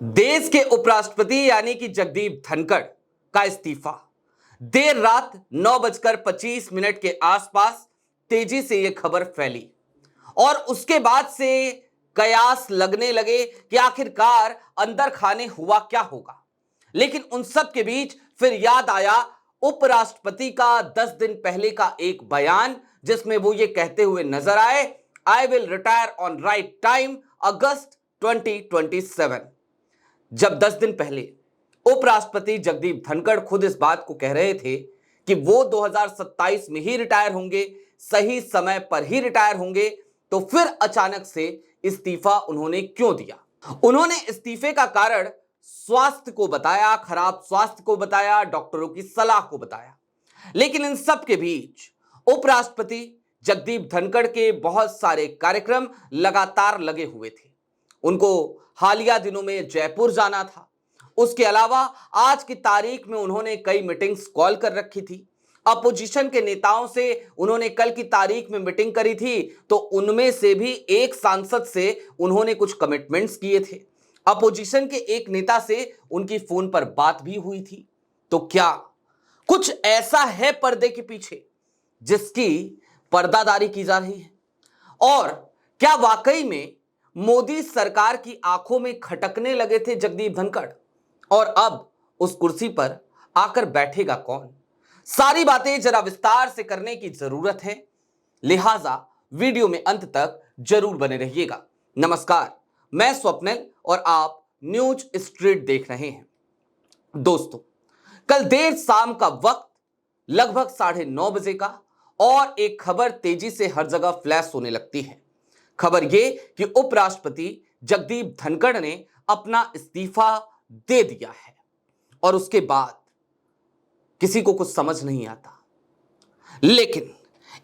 देश के उपराष्ट्रपति यानी कि जगदीप धनखड़ का इस्तीफा देर रात 9:25 के आसपास तेजी से यह खबर फैली और उसके बाद से कयास लगने लगे कि आखिरकार अंदर खाने हुआ क्या होगा। लेकिन उन सब के बीच फिर याद आया उपराष्ट्रपति का 10 दिन पहले का एक बयान, जिसमें वो ये कहते हुए नजर आए, I will retire on right time, August 2027। जब 10 दिन पहले उपराष्ट्रपति जगदीप धनखड़ खुद इस बात को कह रहे थे कि वो 2027 में ही रिटायर होंगे, सही समय पर ही रिटायर होंगे, तो फिर अचानक से इस्तीफा उन्होंने क्यों दिया? उन्होंने इस्तीफे का कारण स्वास्थ्य को बताया, खराब स्वास्थ्य को बताया, डॉक्टरों की सलाह को बताया। लेकिन इन सब के बीच उपराष्ट्रपति जगदीप धनखड़ के बहुत सारे कार्यक्रम लगातार लगे हुए थे। उनको हालिया दिनों में जयपुर जाना था। उसके अलावा आज की तारीख में उन्होंने कई मीटिंग्स कॉल कर रखी थी। अपोजिशन के नेताओं से उन्होंने कल की तारीख में मीटिंग करी थी, तो उनमें से भी एक सांसद से उन्होंने कुछ कमिटमेंट्स किए थे। अपोजिशन के एक नेता से उनकी फोन पर बात भी हुई थी। तो क्या कुछ ऐसा है पर्दे के पीछे जिसकी पर्दादारी की जा रही है? और क्या वाकई में मोदी सरकार की आंखों में खटकने लगे थे जगदीप धनखड़, और अब उस कुर्सी पर आकर बैठेगा कौन? सारी बातें जरा विस्तार से करने की जरूरत है, लिहाजा वीडियो में अंत तक जरूर बने रहिएगा। नमस्कार, मैं स्वप्निल और आप न्यूज स्ट्रीट देख रहे हैं। दोस्तों, कल देर शाम का वक्त लगभग 9:30 का, और एक खबर तेजी से हर जगह फ्लैश होने लगती है। खबर यह कि उपराष्ट्रपति जगदीप धनखड़ ने अपना इस्तीफा दे दिया है, और उसके बाद किसी को कुछ समझ नहीं आता। लेकिन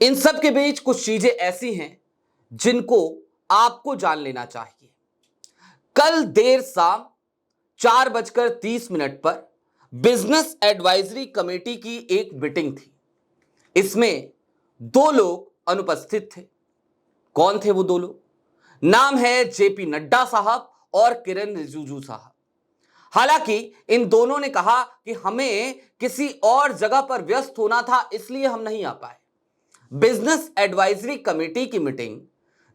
इन सब के बीच कुछ चीजें ऐसी हैं जिनको आपको जान लेना चाहिए। कल देर शाम 4:30 पर बिजनेस एडवाइजरी कमेटी की एक मीटिंग थी। इसमें 2 लोग अनुपस्थित थे। कौन थे वो 2 लोग? नाम है जेपी नड्डा साहब और किरेन रिजिजू साहब। हालांकि इन दोनों ने कहा कि हमें किसी और जगह पर व्यस्त होना था, इसलिए हम नहीं आ पाए। बिजनेस एडवाइजरी कमेटी की मीटिंग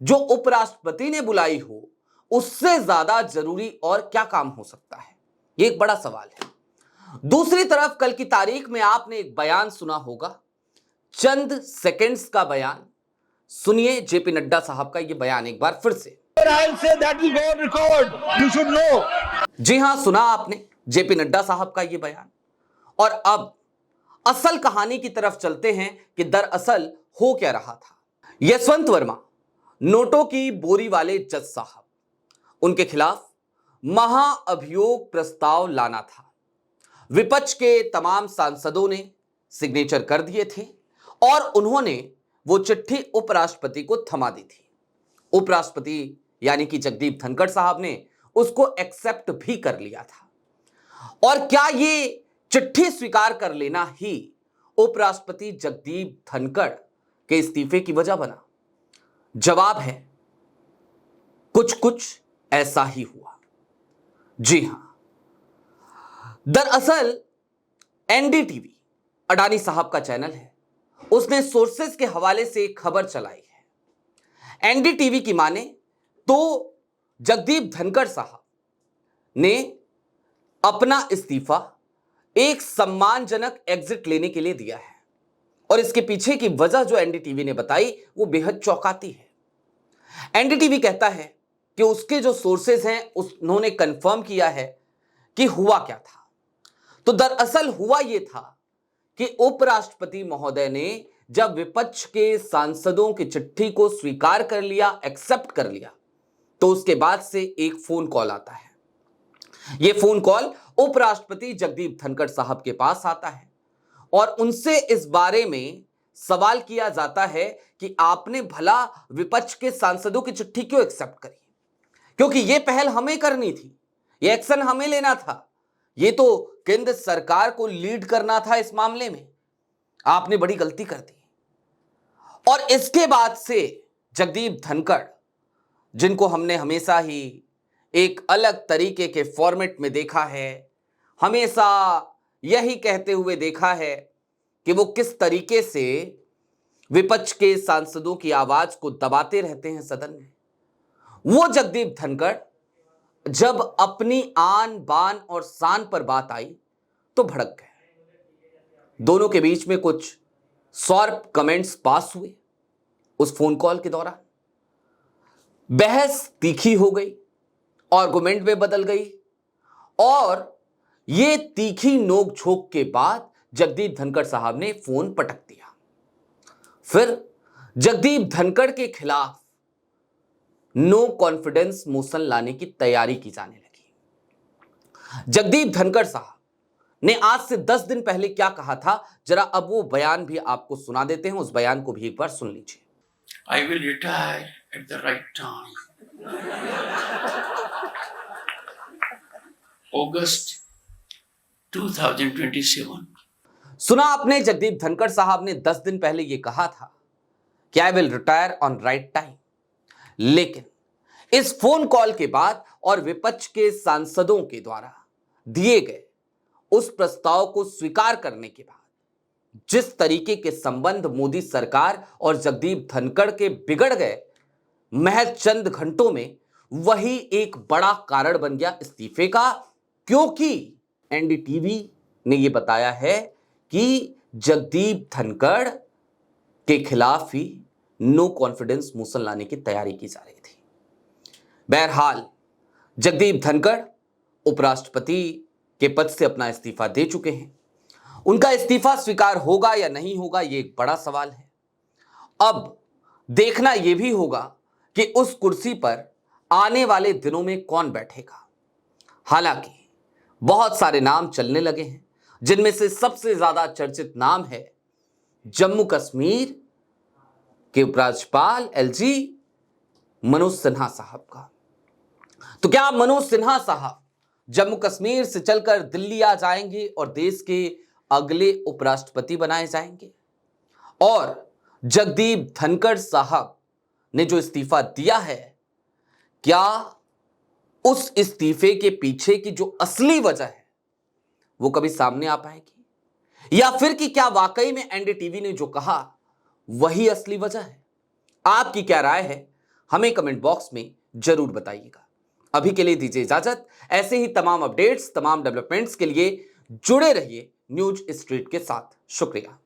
जो उपराष्ट्रपति ने बुलाई हो, उससे ज्यादा जरूरी और क्या काम हो सकता है? ये एक बड़ा सवाल है। दूसरी तरफ कल की तारीख में आपने एक बयान सुना होगा, चंद सेकंड्स का बयान। सुनिए जेपी नड्डा साहब का ये बयान एक बार फिर से। जी हां, सुना आपने जेपी नड्डा साहब का ये बयान। और अब असल कहानी की तरफ चलते हैं कि दरअसल हो क्या रहा था। यशवंत वर्मा, नोटों की बोरी वाले जज साहब, उनके खिलाफ महाअभियोग प्रस्ताव लाना था। विपक्ष के तमाम सांसदों ने सिग्नेचर कर दिए थे और उन्होंने वो चिट्ठी उपराष्ट्रपति को थमा दी थी। उपराष्ट्रपति यानी कि जगदीप धनखड़ साहब ने उसको एक्सेप्ट भी कर लिया था। और क्या ये चिट्ठी स्वीकार कर लेना ही उपराष्ट्रपति जगदीप धनखड़ के इस्तीफे की वजह बना? जवाब है, कुछ कुछ ऐसा ही हुआ। जी हां, दरअसल एनडीटीवी अडानी साहब का चैनल है, उसने सोर्सेस के हवाले से एक खबर चलाई है। एनडीटीवी की माने तो जगदीप धनखड़ साहब ने अपना इस्तीफा एक सम्मानजनक एग्जिट लेने के लिए दिया है, और इसके पीछे की वजह जो एनडीटीवी ने बताई वो बेहद चौंकाती है। एनडीटीवी कहता है कि उसके जो सोर्सेस हैं उन्होंने कंफर्म किया है कि हुआ क्या था। तो दरअसल हुआ यह था कि उपराष्ट्रपति महोदय ने जब विपक्ष के सांसदों की चिट्ठी को स्वीकार कर लिया, एक्सेप्ट कर लिया, तो उसके बाद से एक फोन कॉल आता है। यह फोन कॉल उपराष्ट्रपति जगदीप धनखड़ साहब के पास आता है और उनसे इस बारे में सवाल किया जाता है कि आपने भला विपक्ष के सांसदों की चिट्ठी क्यों एक्सेप्ट करी? क्योंकि यह पहल हमें करनी थी, यह एक्शन हमें लेना था, यह तो केंद्र सरकार को लीड करना था इस मामले में। आपने बड़ी गलती कर दी। और इसके बाद से जगदीप धनखड़, जिनको हमने हमेशा ही एक अलग तरीके के फॉर्मेट में देखा है, हमेशा यही कहते हुए देखा है कि वो किस तरीके से विपक्ष के सांसदों की आवाज को दबाते रहते हैं सदन में। वो जगदीप धनखड़ जब अपनी आन बान और शान पर बात आई तो भड़क गए। दोनों के बीच में कुछ शार्प कमेंट्स पास हुए। उस फोन कॉल के दौरान बहस तीखी हो गई, आर्गुमेंट में बदल गई और यह तीखी नोक-झोंक के बाद जगदीप धनखड़ साहब ने फोन पटक दिया। फिर जगदीप धनखड़ के खिलाफ नो कॉन्फिडेंस मोशन लाने की तैयारी की जाने लगी। जगदीप धनखड़ साहब ने आज से 10 दिन पहले क्या कहा था, जरा अब वो बयान भी आपको सुना देते हैं। उस बयान को भी एक बार सुन लीजिए। I will retire at the right time. August 2027. सुना आपने, जगदीप धनखड़ साहब ने 10 दिन पहले यह कहा था कि आई will retire on right time. लेकिन इस फोन कॉल के बाद और विपक्ष के सांसदों के द्वारा दिए गए उस प्रस्ताव को स्वीकार करने के बाद जिस तरीके के संबंध मोदी सरकार और जगदीप धनखड़ के बिगड़ गए महज चंद घंटों में, वही एक बड़ा कारण बन गया इस्तीफे का। क्योंकि एनडीटीवी ने यह बताया है कि जगदीप धनखड़ के खिलाफ ही नो कॉन्फिडेंस मोशन लाने की तैयारी की जा रही थी। बहरहाल जगदीप धनखड़ उपराष्ट्रपति के पद से अपना इस्तीफा दे चुके हैं। उनका इस्तीफा स्वीकार होगा या नहीं होगा, यह एक बड़ा सवाल है। अब देखना यह भी होगा कि उस कुर्सी पर आने वाले दिनों में कौन बैठेगा। हालांकि बहुत सारे नाम चलने लगे हैं, जिनमें से सबसे ज्यादा चर्चित नाम है जम्मू कश्मीर के उपराज्यपाल एलजी मनोज सिन्हा साहब का। तो क्या मनोज सिन्हा साहब जम्मू कश्मीर से चलकर दिल्ली आ जाएंगे और देश के अगले उपराष्ट्रपति बनाए जाएंगे? और जगदीप धनखड़ साहब ने जो इस्तीफा दिया है, क्या उस इस्तीफे के पीछे की जो असली वजह है वो कभी सामने आ पाएगी, या फिर कि क्या वाकई में एनडीटीवी ने जो कहा वही असली वजह है? आपकी क्या राय है, हमें कमेंट बॉक्स में जरूर बताइएगा। अभी के लिए दीजिए इजाजत। ऐसे ही तमाम अपडेट्स, तमाम डेवलपमेंट्स के लिए जुड़े रहिए न्यूज स्ट्रीट के साथ। शुक्रिया।